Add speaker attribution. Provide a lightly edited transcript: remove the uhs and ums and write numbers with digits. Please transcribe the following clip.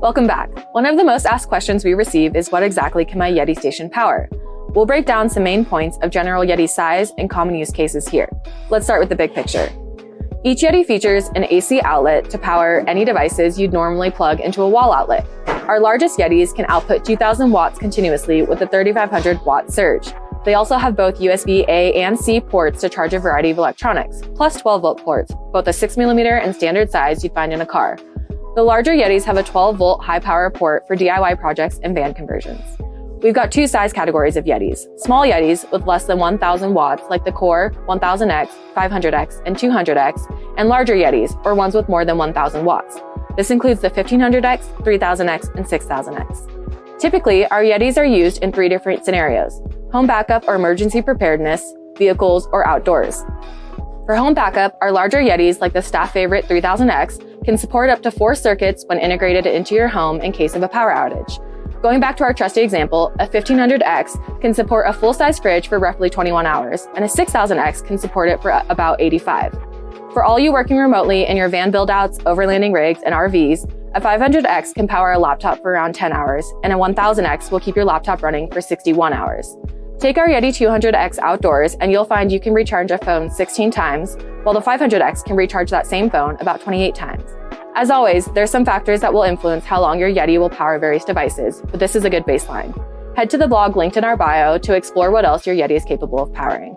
Speaker 1: Welcome back. One of the most asked questions we receive is what exactly can my Yeti station power? We'll break down some main points of general Yeti size and common use cases here. Let's start with the big picture. Each Yeti features an AC outlet to power any devices you'd normally plug into a wall outlet. Our largest Yetis can output 2,000 watts continuously with a 3,500 watt surge. They also have both USB A and C ports to charge a variety of electronics, plus 12 volt ports, both a 6mm and standard size you'd find in a car. The larger Yetis have a 12 volt high power port for DIY projects and van conversions. We've got two size categories of Yetis. Small Yetis with less than 1,000 watts like the Core 1000X, 500X, and 200X, and larger Yetis, or ones with more than 1,000 watts. This includes the 1500X, 3000X, and 6000X. Typically, our Yetis are used in 3 different scenarios: home backup or emergency preparedness, vehicles, or outdoors. For home backup, our larger Yetis, like the staff favorite 3000X, can support up to 4 circuits when integrated into your home in case of a power outage. Going back to our trusty example, a 1500X can support a full-size fridge for roughly 21 hours, and a 6000X can support it for about 85. For all you working remotely in your van build-outs, overlanding rigs, and RVs, a 500X can power a laptop for around 10 hours, and a 1000X will keep your laptop running for 61 hours. Take our Yeti 200X outdoors, and you'll find you can recharge a phone 16 times, while the 500X can recharge that same phone about 28 times. As always, there's some factors that will influence how long your Yeti will power various devices, but this is a good baseline. Head to the blog linked in our bio to explore what else your Yeti is capable of powering.